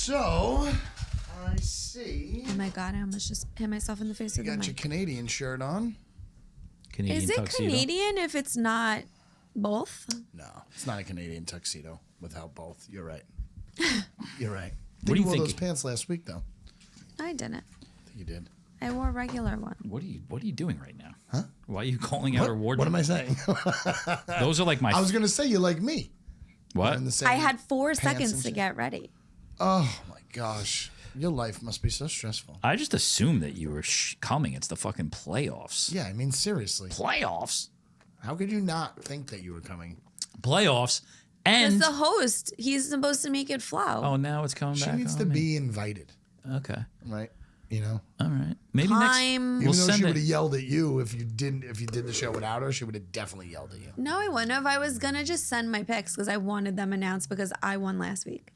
So, I see. Oh my God, I almost just hit myself in the face with the You got mic. your Canadian shirt on. Canadian Is it tuxedo. Canadian if it's not both? No, it's not a Canadian tuxedo without both. You're right. You're right. What do you wore think? those pants last week, though? I didn't. I think you did. I wore a regular one. What are you doing right now? Huh? Why are you calling out her wardrobe? What am I saying? Those are like my. I was going to say you like me. What? In the same I had 4 pants seconds and to shit. get ready. Oh, my gosh. Your life must be so stressful. I just assumed that you were coming. It's the fucking playoffs. Yeah, I mean, seriously. Playoffs. How could you not think that you were coming? Playoffs. As And the host, he's supposed to make it flow. oh, now it's coming She back. needs on to me. be invited, Okay. right? You know? All right. Maybe Time. next. Even We'll though she send would have it. yelled at you if you did the show without her, she would have definitely yelled at you. No, I wouldn't have. I was going to just send my picks because I wanted them announced because I won last week.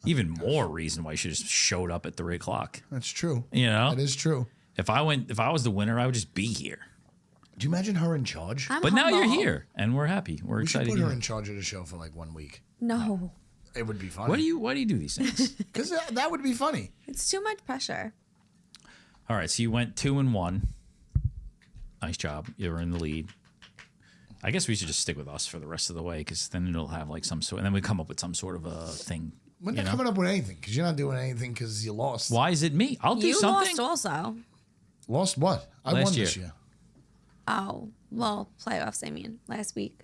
Even more reason why you should have just showed up at 3 o'clock. That's true. You know, That is true. if I was the winner, I would just be here. Do you imagine her in charge? I'm But now you're humble. here, and we're happy. We're We should excited. put you're her here. in charge of the show for like 1 week. No, It would be funny. Why do you do these things? Because that would be funny. it's too much pressure. All right, so you went 2-1. Nice job. You were in the lead. I guess we should just stick with us for the rest of the way, because then it'll have like some sort, and then we come up with some sort of a thing. We're you not know? coming up with anything because you're not doing anything because you lost. Why is it me? I'll do You something. lost also. Lost what? I Last won year. this year. Oh, well, playoffs, I mean, last week.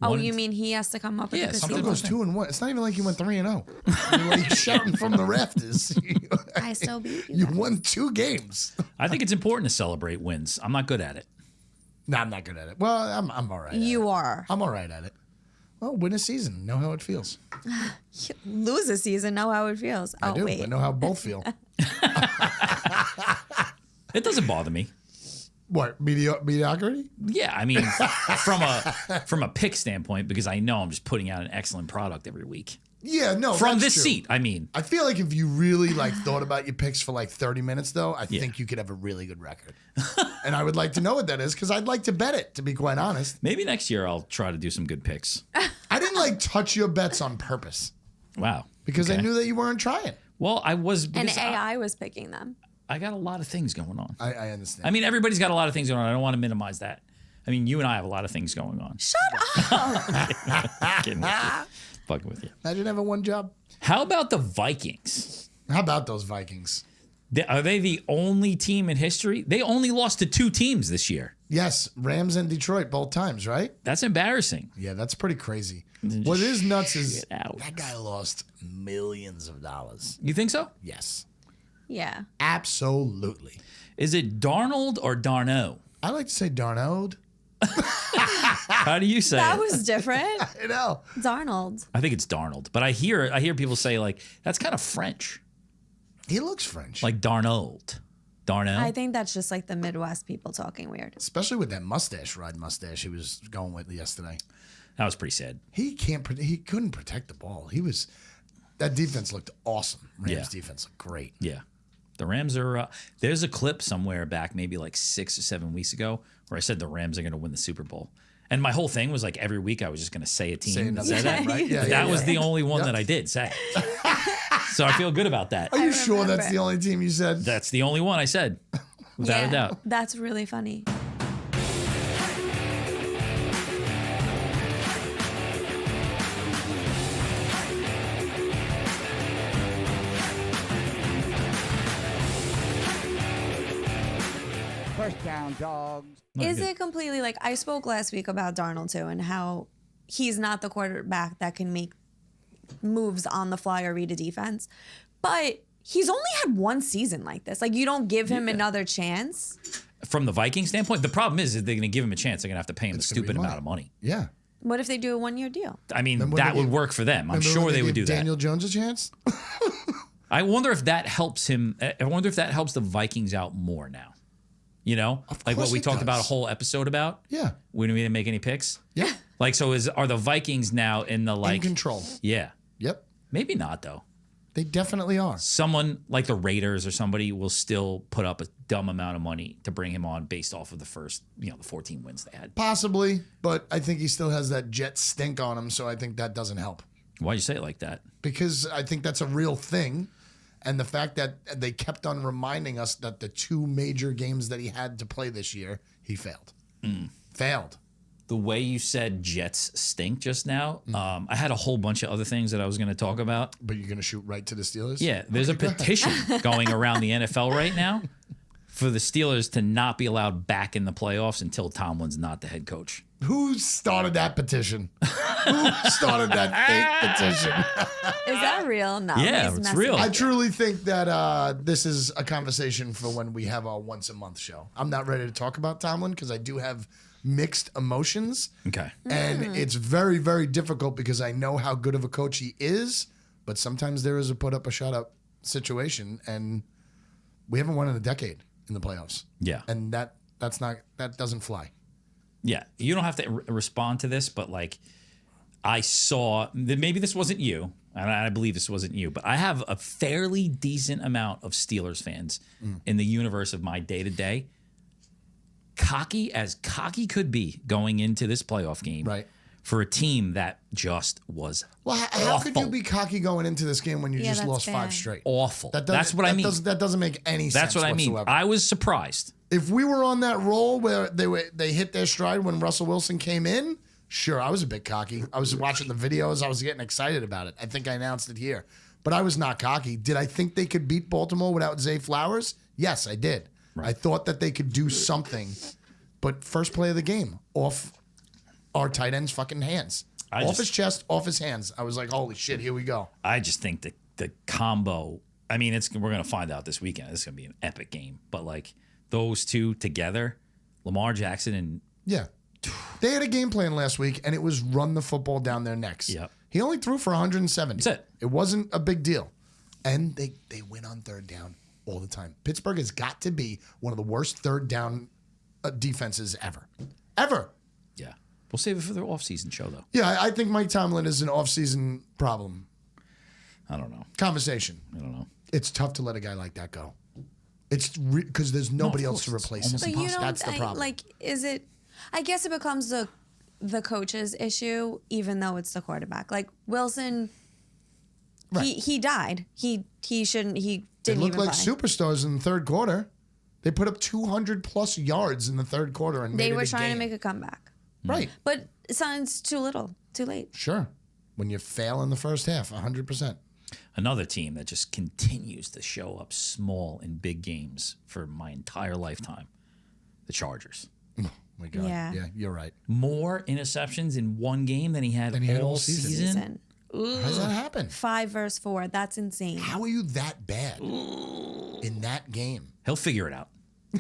Oh, One- you mean he has to come up with Yeah, a Still something casino? goes 2-1. It's not even like you went 3-0. You're like shouting from the rafters. I still beat you. You guys. won 2 games. I think it's important to celebrate wins. I'm not good at it. No, I'm not good at it. Well, I'm all right. You are. I'm all right at it. Well, win a season. Know how it feels. Lose a season, know how it feels. Oh, I do. wait. I know how both feel. It doesn't bother me. What? Mediocrity? Yeah, I mean, from a pick standpoint, because I know I'm just putting out an excellent product every week. Yeah, no. From that's this true. seat, I mean. I feel like if you really thought about your picks for like 30 minutes, though, I think you could have a really good record. And I would like to know what that is because I'd like to bet it, to be quite honest. Maybe next year I'll try to do some good picks. I didn't touch your bets on purpose Wow. because I Okay. knew that you weren't trying. Well, I was. And because AI was picking them. I got a lot of things going on. I understand. I mean, everybody's got a lot of things going on. I don't want to minimize that. I mean, you and I have a lot of things going on. Shut up. Kidding with you. Fucking with you. Imagine having one job. How about the Vikings? How about those Vikings? Are they the only team in history? They only lost to 2 teams this year. Yes, Rams and Detroit both times, right? That's embarrassing. Yeah, that's pretty crazy. What is nuts is shit out. that guy lost millions of dollars. You think so? Yes, Yeah. absolutely. Is it Darnold or Darno? I like to say Darnold. How do you say That it? was different. I know. Darnold. I think it's Darnold, but I hear people say like that's kind of French, He looks French. like Darnold. Darno. I think that's just like the Midwest people talking weird. Especially with that red mustache he was going with yesterday. That was pretty sad. He couldn't protect the ball. That defense looked awesome. Rams Yeah. defense looked great. Yeah. The Rams are. There's a clip somewhere back, maybe like 6 or 7 weeks ago, where I said the Rams are going to win the Super Bowl. And my whole thing was like every week I was just going to say a team. Say and another say that. team, right? Yeah, But yeah, that was yeah. the only one Yep. that I did say. So I feel good about that. Are you sure that's remember. the only team you said? That's the only one I said, without a doubt. That's really funny. First Down Dawgs. Is it completely like I spoke last week about Darnold too and how he's not the quarterback that can make moves on the fly or read a defense, but he's only had one season like this. Like you don't give him another chance. From the Viking standpoint, the problem is that they're going to give him a chance. They're going to have to pay him It's a gonna be stupid money. amount of money. Yeah. What if they do a 1-year deal? I mean, Remember that when would they- work for them. I'm Remember sure when they would do gave Daniel Jones a chance? I wonder if that helps him. I wonder if that helps the Vikings out more now. You know, like what course we it talked about a does. whole episode about. Yeah. When we didn't make any picks. Yeah. Like, so are the Vikings now in the In control. Yeah. Yep. Maybe not though. They definitely are. Someone like the Raiders or somebody will still put up a dumb amount of money to bring him on based off of the first, the 14 wins they had. Possibly, but I think he still has that Jet stink on him, so I think that doesn't help. Why'd you say it like that? because I think that's a real thing. And the fact that they kept on reminding us that the 2 major games that he had to play this year, he failed. Failed. The way you said Jets stink just now, I had a whole bunch of other things that I was going to talk about. But you're going to shoot right to the Steelers? Yeah, there's a petition going around the NFL right now for the Steelers to not be allowed back in the playoffs until Tomlin's not the head coach. Who started that petition? Who started that fake petition? Is that real? No. Yeah, he's it's messing real. with I you. truly think that this is a conversation for when we have our once-a-month show. I'm not ready to talk about Tomlin because I do have mixed emotions. Okay. And it's very, very difficult because I know how good of a coach he is, but sometimes there is a put up or shut up situation, and we haven't won in a decade in the playoffs. Yeah. And that doesn't fly. Yeah, you don't have to respond to this, but like I saw that maybe this wasn't you, and I believe this wasn't you, but I have a fairly decent amount of Steelers fans in the universe of my day-to-day. Cocky as cocky could be going into this playoff game, Right. for a team that just was Well, how could you awful. be cocky going into this game when you Yeah, just that's lost 5 bad. straight? awful. That That's what I mean. That doesn't make any sense. That's what I mean. whatsoever. I was surprised. If we were on that roll where they hit their stride when Russell Wilson came in, sure, I was a bit cocky. I was watching the videos. I was getting excited about it. I think I announced it here. But I was not cocky. Did I think they could beat Baltimore without Zay Flowers? Yes, I did. I thought that they could do something. But first play of the game, off our tight end's fucking hands. Off his chest, off his hands. I was like, holy shit, here we go. I just think the combo. I mean, we're gonna find out this weekend. It's gonna be an epic game. But like those two together, Lamar Jackson and Yeah. They had a game plan last week, and it was run the football down their necks. Yep. He only threw for 170. That's it. It wasn't a big deal. And they win on third down all the time. Pittsburgh has got to be one of the worst third down defenses ever. Ever. yeah, we'll save it for the offseason show though. Yeah, I think Mike Tomlin is an offseason problem. I don't know. Conversation. I don't know. It's tough to let a guy like that go. It's because there's nobody else to course. It's replace him. almost But you don't That's the problem. like. Is it? I guess it becomes the coach's issue, even though it's the quarterback. Like Wilson, Right. he died. He shouldn't. He They didn't looked even like play. superstars in the third quarter. They put up 200 plus yards in the third quarter and They made were it a trying game. to make a comeback, Right. but it sounds too little, too late. Sure. When you fail in the first half, 100%. Another team that just continues to show up small in big games for my entire lifetime. The Chargers. Oh my God. Yeah. Yeah, you're right. More interceptions in one game than he had, all season. Season. How does that happen? 5 versus 4. That's insane. How are you that bad in that game? He'll figure it out.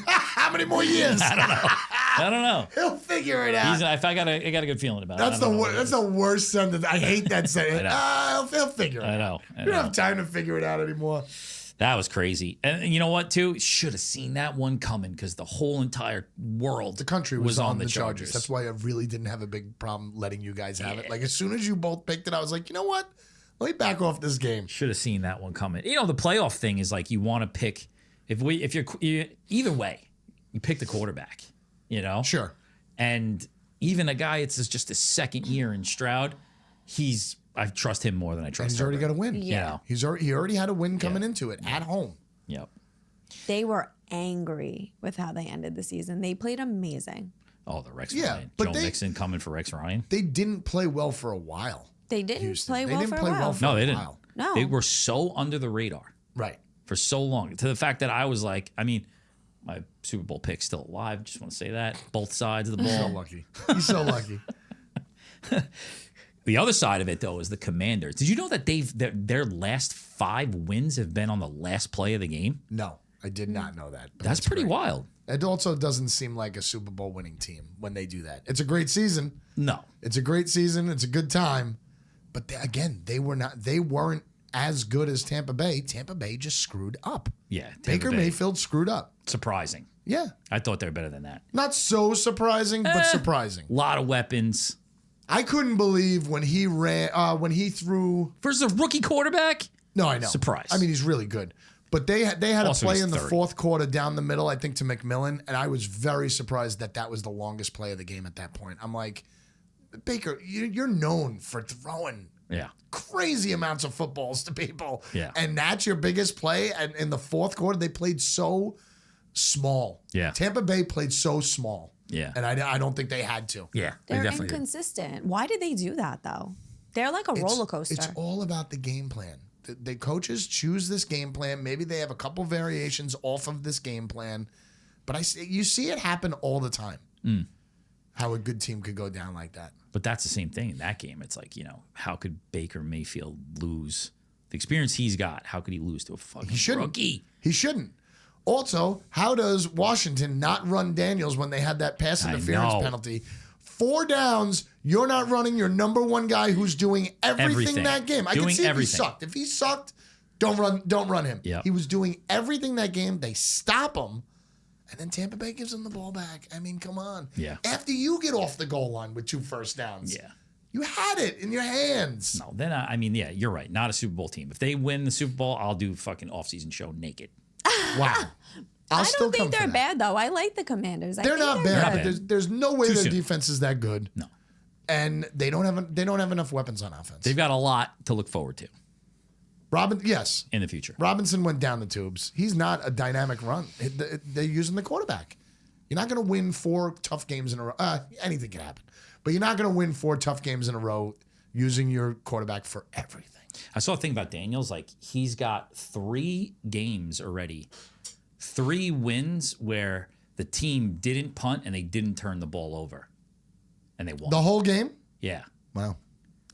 How many more years? I don't know. He'll figure it out. I got a good feeling about That's it. That's the worst sentence. I hate that sentence. know. He'll figure it out. I know. You don't have time to figure it out anymore. That was crazy. And you know what, too? Should have seen that one coming because the whole entire world The country was on the Chargers. That's why I really didn't have a big problem letting you guys have it. Like as soon as you both picked it, I was like, you know what? Let me back off this game. Should have seen that one coming. You know, the playoff thing is like you want to pick if you're either way, you pick the quarterback. You know, Sure. and even a guy it's just his second year in Stroud, I trust him more than I trust. He's already got a win. Yeah. You know? He already had a win coming into it at home. Yep. They were angry with how they ended the season. They played amazing. Oh, the Rex Yeah, Ryan. but Joe they- Mixon coming for Rex Ryan. They didn't play well for a while. They didn't Houston. play They well didn't for play a while. well for No, a they didn't. while. No. They were so under the radar Right. for so long to the fact that I was like, I mean, my Super Bowl pick's still alive. Just want to say that. Both sides of the So ball. lucky. He's so lucky. The other side of it, though, is the Commanders. Did you know that their last 5 wins have been on the last play of the game? No, I did not know that. But That's pretty great. wild. It also doesn't seem like a Super Bowl winning team when they do that. It's a great season. No. It's a great season. It's a good time. But they weren't as good as Tampa Bay. Tampa Bay just screwed up. Yeah. Tampa Baker Bay. Mayfield screwed up. Surprising. Yeah. I thought they were better than that. Not so surprising, but surprising. A lot of weapons. I couldn't believe when he threw. Versus a rookie quarterback? No, I know. Surprise. I mean, he's really good. But they had a Also, play he's in the 30. fourth quarter down the middle, I think, to McMillan, and I was very surprised that was the longest play of the game at that point. I'm like, Baker, you're known for throwing Yeah. crazy amounts of footballs to people. Yeah. And that's your biggest play. And in the fourth quarter, they played so small. Yeah. Tampa Bay played so small. Yeah. And I don't think they had to. Yeah. They They're definitely did. inconsistent. Why did they do that though? They're like a roller coaster. It's all about the game plan. The coaches choose this game plan. Maybe they have a couple variations off of this game plan. But you see it happen all the time. How a good team could go down like that. But that's the same thing in that game. It's like, how could Baker Mayfield lose? The experience he's got, how could he lose to a fucking rookie? He shouldn't. Also, how does Washington not run Daniels when they had that pass interference penalty? 4 downs, you're not running your number one guy who's doing everything that game. I can see if he sucked. If he sucked, don't run him. Yep. He was doing everything that game. They stop him, and then Tampa Bay gives him the ball back. I mean, come on. Yeah. After you get off the goal line with 2 first downs. Yeah. You had it in your hands. No, then yeah, you're right. Not a Super Bowl team. If they win the Super Bowl, I'll do a fucking off-season show naked. Wow. I don't think they're bad though. I like the Commanders. They're not bad. But there's no way their soon. defense is that good. No. And they don't have enough weapons on offense. They've got a lot to look forward to Yes. in the future. Robinson went down the tubes. He's not a dynamic run. They're using the quarterback. You're not going to win 4 tough games in a row. Anything can happen. But you're not going to win 4 tough games in a row using your quarterback for everything. I saw a thing about Daniels. Like, he's got 3 games already. 3 wins where the team didn't punt and they didn't turn the ball over. And they won. The whole game? Yeah. Wow.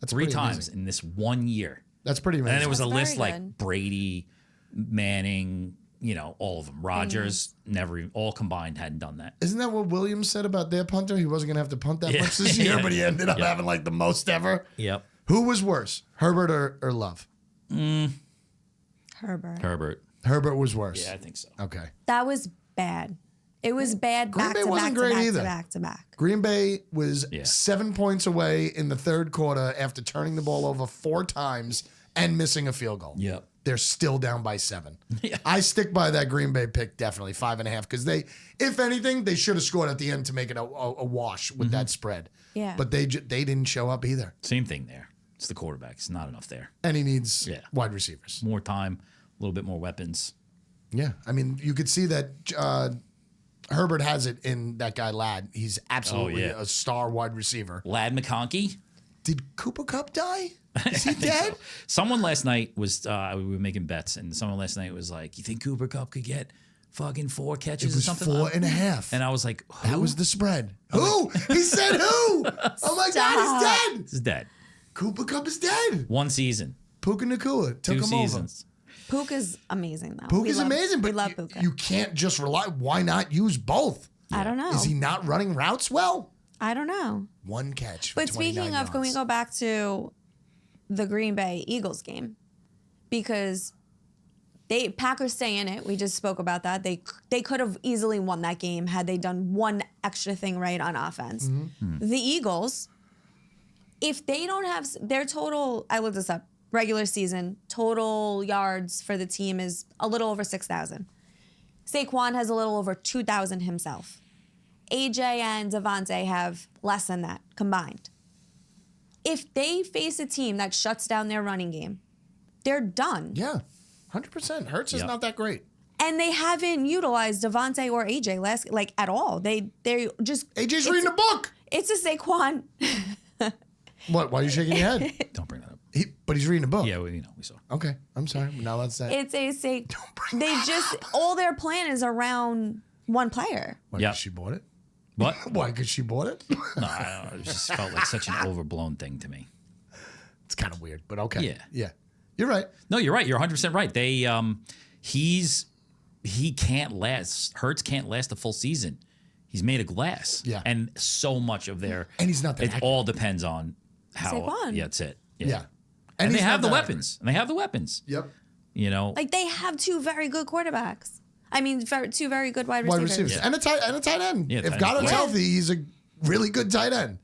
That's 3 pretty times amazing. in this 1 year. That's pretty amazing. And then it was a That's list very like good. Brady, Manning, all of them. Rodgers, never, all combined hadn't done that. Isn't that what Williams said about their punter? He wasn't going to have to punt that much this year, Yeah. but he ended up having like the most ever. Yep. Who was worse, Herbert or Love? Herbert. Herbert was worse. Yeah, I think so. Okay. That was bad. It was bad Green back Bay to wasn't back great to back either. to back to back. Green Bay was Yeah. 7 points away in the third quarter after turning the ball over 4 times and missing a field goal. Yep. They're still down by 7. Yeah. I stick by that Green Bay pick, definitely 5.5, because they, if anything, they should have scored at the end to make it a wash with that spread. Yeah. But they didn't show up either. Same thing there. It's the quarterback. It's not enough there. And he needs Yeah. wide receivers. More time, a little bit more weapons. Yeah. I mean, you could see that Herbert has it in that guy Ladd. He's absolutely yeah. a star wide receiver. Lad McConkey. Did Cooper Kupp die? Is he I think dead? so. Someone last night was, we were making bets, and someone last night was like, you think Cooper Kupp could get fucking 4 catches It was or something? 4.5. And I was like, who? That was the spread. Who? He said who? Oh my God, he's dead. This is dead. Cooper Kupp is dead. 1 season, Puka Nacua took 2 him seasons. Puka's amazing though. over. Puka's amazing, we but love Puka. you can't just rely. Why not use both? I don't know. Is he not running routes well? I don't know. 1 catch. For But 29 speaking of, can we yards. go back to the Green Bay Eagles game? Because Packers stay in it. We just spoke about that. They could have easily won that game had they done one extra thing right on offense. The Eagles, if they don't have their total, I looked this up, regular season total yards for the team is a little over 6,000. Saquon has a little over 2,000 himself. AJ and Devontae have less than that combined. If they face a team that shuts down their running game, they're done. Yeah, 100%. Hurts is Yep. not that great. And they haven't utilized Devontae or AJ at all. They just AJ's reading a book. It's a Saquon. What? Why are you shaking your head? Don't bring that up. But he's reading a book. Yeah, we saw. Okay, I'm sorry. Now let's say. It's a bring They just all their plan is around one player. Why? Yep. Because she bought it. What? Why? Because she bought it. No, I don't know. It just felt like such an overblown thing to me. It's kind of weird, but okay. Yeah. Yeah. You're right. No, you're right. You're 100% right. They, he can't last. Hurts can't last a full season. He's made of glass. Yeah. And so much of their, And he's not that it accurate. all depends on how, Saquon. yeah, that's it. Yeah. And they he's have not the that weapons. And they have the weapons. Yep. You know, Like they have 2 very good quarterbacks. I mean, 2 very good wide Wide receivers. receivers. And a tight end. Yeah, if tight Goddard's end. Yeah. healthy, he's a really good tight end.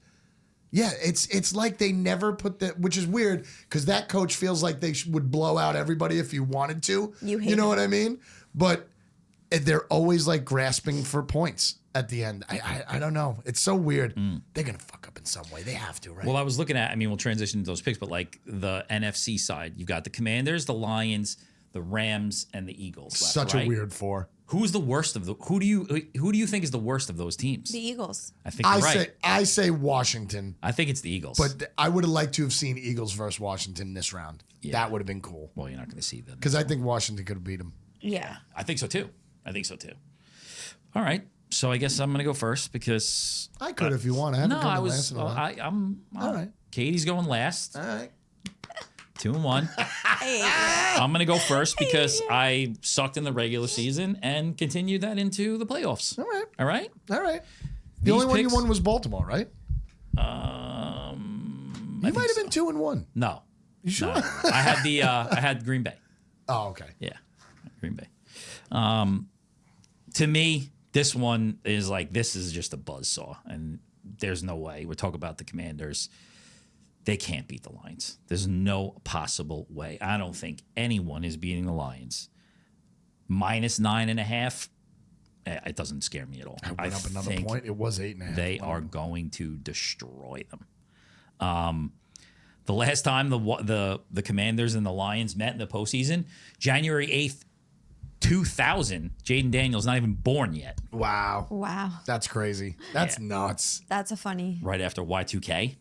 Yeah, it's like they never put that, which is weird because that coach feels like they would blow out everybody if you wanted to. You hate know him. what I mean? But they're always like grasping for points at the end. I don't know. It's so weird. They're gonna fuck up in some way. They have to, right? Well, I was looking at. I mean, we'll transition to those picks, but like the NFC side, you've got the Commanders, the Lions, the Rams, and the Eagles. Left, Such right? a weird four. Who's the worst of the? Who do you think is the worst of those teams? The Eagles. I think you're right. I say Washington, I think it's the Eagles. but I would have liked to have seen Eagles versus Washington this round. Yeah. That would have been cool well, you're not going to see them because I think Washington could have beat them. Yeah. I think so too. All right. So I guess I'm going to go first because I could if you want. I haven't no, come I to was. last in a while. I'm. All right. Katie's going last. All right. 2-1. I'm going to go first because I sucked in the regular season and continued that into the playoffs. All right. All right. All right. The These only one you picks- won was Baltimore, right? You I might have think been 2-1. No. You sure? No. I had Green Bay. Oh, okay. Yeah, Green Bay. To me, this one is like this is just a buzzsaw, and there's no way. We're talking about the Commanders. They can't beat the Lions. There's no possible way. I don't think anyone is beating the Lions. -9.5. It doesn't scare me at all. I went up another think point. It was 8.5. They are going to destroy them. The last time the Commanders and the Lions met in the postseason, January 8th, 2000, Jaden Daniels not even born yet. Wow. Wow. That's crazy. That's nuts. That's a funny. Right after Y2K.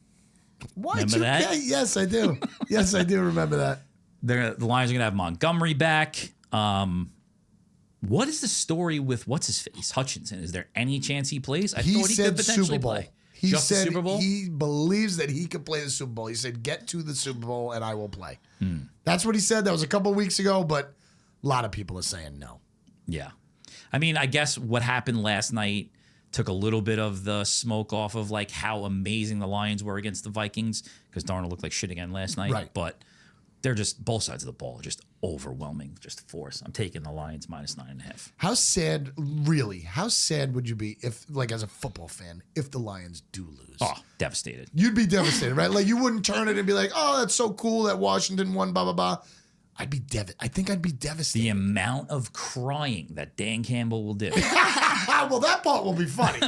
Why Remember 2K? that? Yes, I do. Yes, I do remember that. The Lions are going to have Montgomery back. What is the story with what's his face Hutchinson? Is there any chance he plays? I He thought he said could potentially Super Bowl. play. He Just the said Super Bowl? he believes that he could play the Super Bowl. He said, "Get to the Super Bowl and I will play." That's what he said. That was a couple weeks ago, but a lot of people are saying no. Yeah. I mean, I guess what happened last night took a little bit of the smoke off of like how amazing the Lions were against the Vikings because Darnold looked like shit again last night. Right. But they're just both sides of the ball are just overwhelming, just force. I'm taking the Lions -9.5. How sad, really? How sad would you be if, like, as a football fan, if the Lions do lose? Oh, devastated. You'd be devastated, right? Like you wouldn't turn it and be like, "Oh, that's so cool that Washington won." Blah blah blah. I'd be I think I'd be devastated. The amount of crying that Dan Campbell will do. Well, that part will be funny.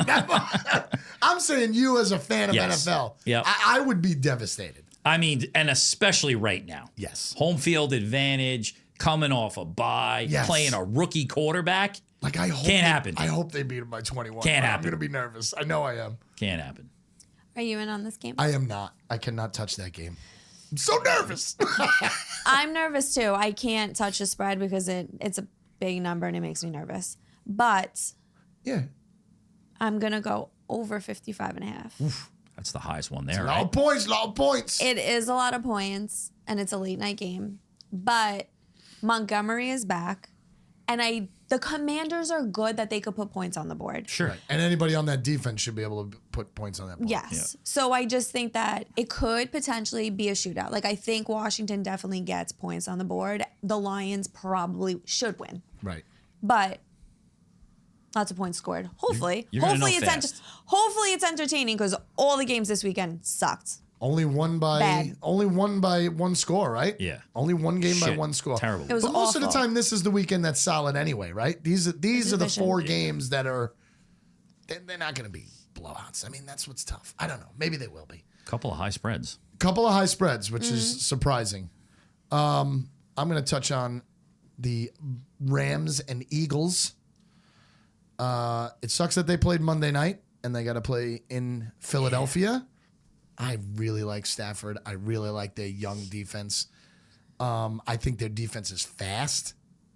I'm saying you as a fan of Yes. NFL. Yep. I would be devastated. I mean, and especially right now. Yes. Home field advantage, coming off a bye, Yes. playing a rookie quarterback. Like I hope Can't happen. I hope they beat them by 21. Can't I'm happen. going to be nervous. I know I am. Can't happen. Are you in on this game? I am not. I cannot touch that game. I'm so nervous. I'm nervous too. I can't touch the spread because it's a big number and it makes me nervous. But Yeah. I'm going to go over 55.5. That's the highest one there, Lot right? of points, lot of points. It is a lot of points and it's a late night game. But Montgomery is back. And the Commanders are good that they could put points on the board. Sure. Right. And anybody on that defense should be able to put points on that board. Yes. So I just think that it could potentially be a shootout. Like I think Washington definitely gets points on the board. The Lions probably should win. Right. But lots of points scored. Hopefully. You're gonna hopefully know it's fast. hopefully it's entertaining because all the games this weekend sucked. Only one by Bad. one score, right? Yeah. Only one game by Shit. one score. Terrible. It was But most of the awful. time, this is the weekend that's solid anyway, right? These are the division. 4 games that are. They're not going to be blowouts. I mean, that's what's tough. I don't know. Maybe they will be. Couple of high spreads. Couple of high spreads, which is surprising. I'm going to touch on the Rams and Eagles. It sucks that they played Monday night and they got to play in Philadelphia. I really like Stafford. I really like their young defense. I think their defense is fast.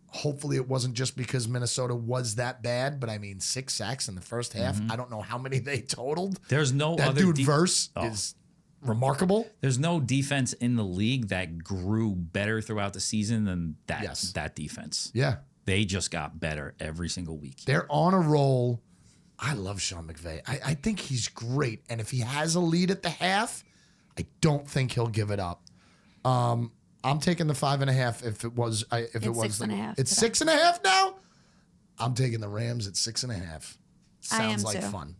Hopefully it wasn't just because Minnesota was that bad, but I mean 6 sacks in the first half. I don't know how many they totaled. There's no That other dude Verse Oh. is remarkable. There's no defense in the league that grew better throughout the season than that Yes. that defense. Yeah. They just got better every single week. They're on a roll. I love Sean McVay. I think he's great. And if he has a lead at the half, I don't think he'll give it up. I'm taking the 5.5 if it was. If it It's was 6.5 It's today. 6.5 now. I'm taking the Rams at 6.5. I am Sounds like too. fun.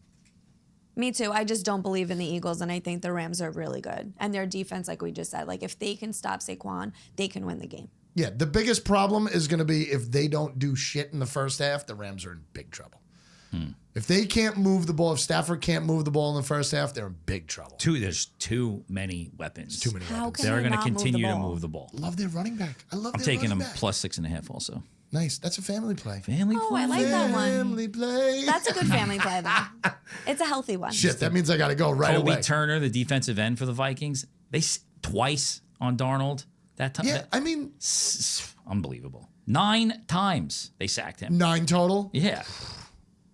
Me too. I just don't believe in the Eagles, and I think the Rams are really good. And their defense, like we just said, like if they can stop Saquon, they can win the game. Yeah, the biggest problem is going to be if they don't do shit in the first half, the Rams are in big trouble. If they can't move the ball, if Stafford can't move the ball in the first half, they're in big trouble. There's too many weapons. Too many How weapons. can They're they going to not move the continue to ball? move the ball. Love their running back. I love I'm their taking running them back. plus 6.5 also. Nice. That's a family play. Family Oh, play. I like that one. Family play. That's a good family play, though. It's a healthy one. Shit, that means I got to go right Kobe away. Turner, the defensive end for the Vikings, twice on Darnold. That time, Yeah, I mean, unbelievable. 9 times they sacked him. 9 total. Yeah,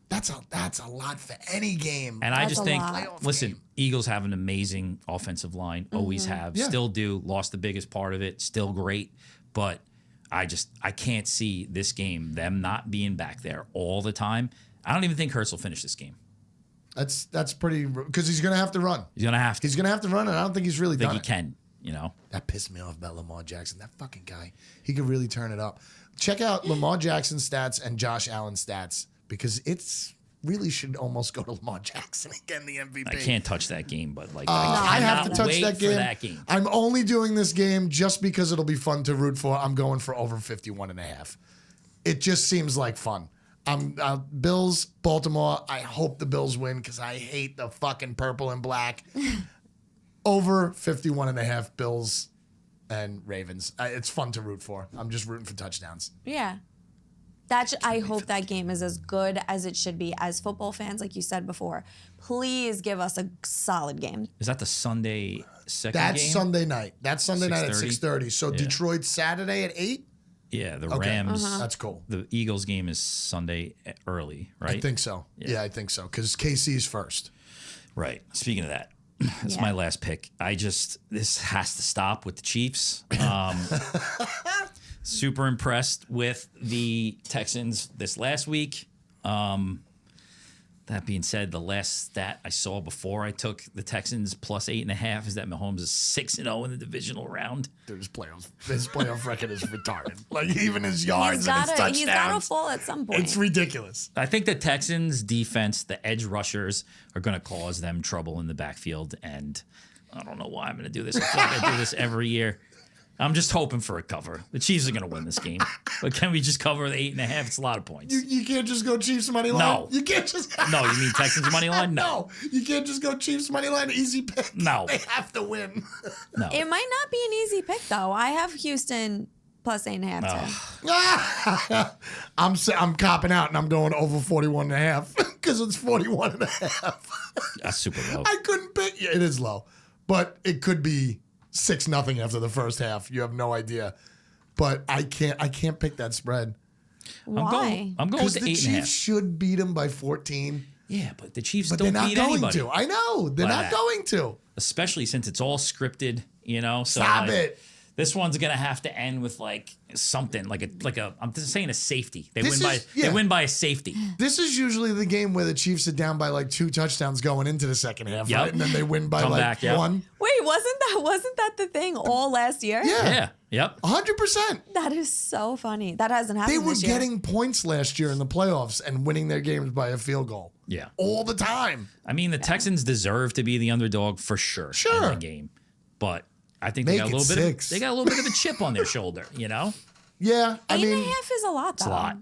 That's a lot for any game. and I That's just a think, lot. listen, Eagles have an amazing offensive line. Always have, Yeah. still do. Lost the biggest part of it. Still great, but I can't see this game them not being back there all the time. I don't even think Hurts will finish this game. That's pretty because he's gonna have to run. He's gonna have to. He's gonna have to run, and I don't think he's really I think done he it. can. You know, That pissed me off about Lamar Jackson. That fucking guy. He could really turn it up. Check out Lamar Jackson's stats and Josh Allen's stats because it's really should almost go to Lamar Jackson again, the MVP. I can't touch that game, but like I have to cannot touch wait that for game. that game. I'm only doing this game just because it'll be fun to root for. I'm going for over 51.5. It just seems like fun. Bills, Baltimore. I hope the Bills win because I hate the fucking purple and black. Over 51.5 Bills and Ravens. It's fun to root for. I'm just rooting for touchdowns. Yeah. I hope that game is as good as it should be. As football fans, like you said before, please give us a solid game. Is that the Sunday second That's game? Sunday night. That's Sunday night at 6:30? 6:30. So Yeah. Detroit Saturday at 8? Yeah, the Okay. Rams. That's cool. The Eagles game is Sunday early, right? I think so. Yeah, I think so. Because KC's first. Right. Speaking of that, that's Yeah. my last pick. This has to stop with the Chiefs. Super impressed with the Texans this last week. That being said, the last stat I saw before I took the Texans plus 8.5 is that Mahomes is 6-0 in the divisional round. Dude, his playoff record is retarded. Like even his yards He's and his touchdowns. he's got to fall at some point. It's ridiculous. I think the Texans defense, the edge rushers, are going to cause them trouble in the backfield. And I don't know why I'm going to do this. I feel like I do this every year. I'm just hoping for a cover. The Chiefs are going to win this game. But can we just cover the 8.5? It's a lot of points. You can't just go Chiefs money line. No. You can't just. No, you mean Texans money line? No. No, you can't just go Chiefs money line. Easy pick. No. They have to win. No. It might not be an easy pick, though. I have Houston plus 8.5 too. I'm copping out and I'm going over 41.5 because it's 41.5. That's super low. I couldn't pick. Yeah, it is low, but it could be 6-0 after the first half. You have no idea, but I can't pick that spread Why? I'm going with because the the 8.5. Chiefs should beat them by 14. Yeah, but the Chiefs But don't they're not beat going anybody. to. I know they're Why not not? going to. Especially since it's all scripted, you know. So Stop like, it. This one's gonna have to end with like something, like a. I'm just saying a safety. They This win is- by yeah. they win by a safety. This is usually the game where the Chiefs are down by like 2 touchdowns going into the second half, Yep. right? And then they win by Come like back, yep. 1. Wait, wasn't that the thing all last year? Yeah. Yep. 100%. That is so funny. That hasn't happened They were this year. getting points last year in the playoffs and winning their games by a field goal. Yeah. All the time. I mean, the Texans deserve to be the underdog for sure in Sure. that game, but I think they Make got a it little bit. 6. They got a little bit of a chip on their shoulder, you know. Yeah. I 8.5 mean, is a lot, though. It's a lot.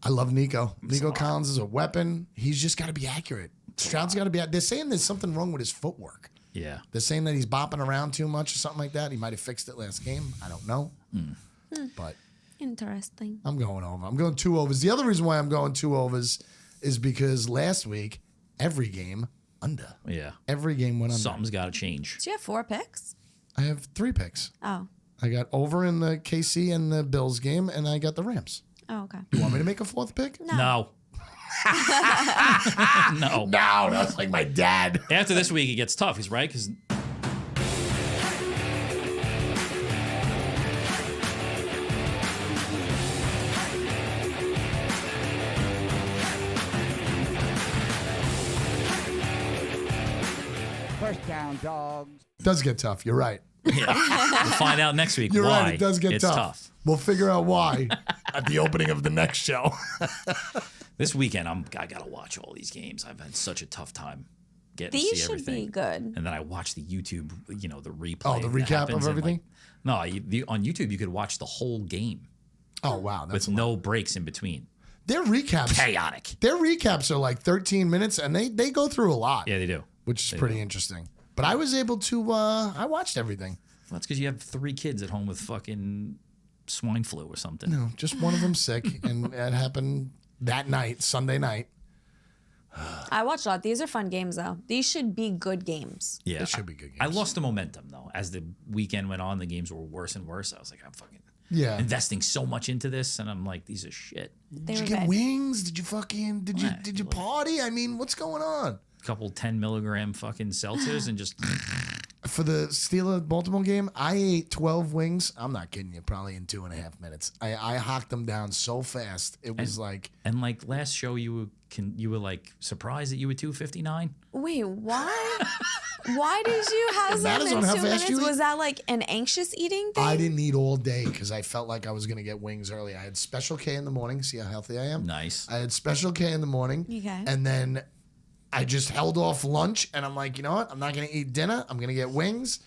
I love Nico. Nico Collins is a weapon. He's just got to be accurate. Stroud's got to be. They're saying there's something wrong with his footwork. Yeah. They're saying that he's bopping around too much or something like that. He might have fixed it last game. I don't know. But Interesting. I'm going over. I'm going 2 overs. The other reason why I'm going 2 overs is because last week, every game under. Yeah. Every game went under. Something's got to change. Do you have 4 picks? I have 3 picks. Oh. I got over in the KC and the Bills game, and I got the Rams. Oh, okay. You want me to make a 4th pick? No. No. No. No, that's like my dad. After this week, it gets tough. He's right because. First Down Dawgs. Does get tough. You're right. We'll find out next week You're why right. It does get it's tough. We'll figure out why at the opening of the next show. This weekend, I gotta watch all these games. I've had such a tough time getting to These see should everything. be good. And then I watch the YouTube, the replay. Oh, the that recap happens of in, everything? No, on YouTube you could watch the whole game Oh wow, that's with no breaks in between. their recaps. Chaotic. Their recaps are like 13 minutes, and they go through a lot. Yeah, they do. which is pretty interesting. But I was able to. I watched everything. Well, that's because you have 3 kids at home with fucking swine flu or something. No, just one of them sick, and that happened that night, Sunday night. I watched a lot. These are fun games, though. These should be good games. Yeah, It should be good games. I lost the momentum though as the weekend went on. The games were worse and worse. I was like, I'm fucking investing so much into this, and I'm like, these are shit. Did you get wings? Did you fucking did you party? I mean, what's going on? Couple 10 milligram fucking seltzers and just For the Steelers Baltimore game, I ate 12 wings. I'm not kidding you. Probably in 2.5 minutes. I hocked them down so fast. It was like. And like last show, you were like surprised that you were 259. Wait, why? Why did you have them matters in on 2 how fast minutes? you eat. Was that like an anxious eating thing? I didn't eat all day because I felt like I was going to get wings early. I had Special K in the morning. See how healthy I am? Nice. I had Special K in the morning. Okay. And then I just held off lunch, and I'm like, you know what? I'm not going to eat dinner. I'm going to get wings.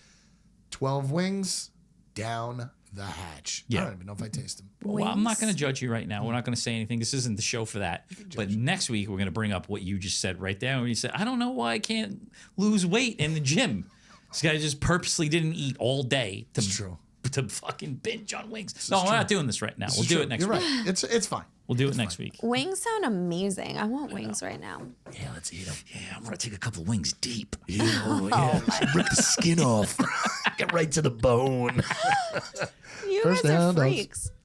12 wings down the hatch. Yeah. I don't even know if I taste them. Well, I'm not going to judge you right now. We're not going to say anything. This isn't the show for that. But next week, we're going to bring up what you just said right there. When you said, I don't know why I can't lose weight in the gym. This guy just purposely didn't eat all day to, It's true. to fucking binge on wings. No, we're not doing this right now. We'll do it next You're week. right. It's fine. We'll do it next week. Wings sound amazing. I want wings right now. Yeah, let's eat them. Yeah, I'm going to take a couple wings deep. Yeah, rip the skin off. Get right to the bone. You First guys Down are Dawgs. freaks.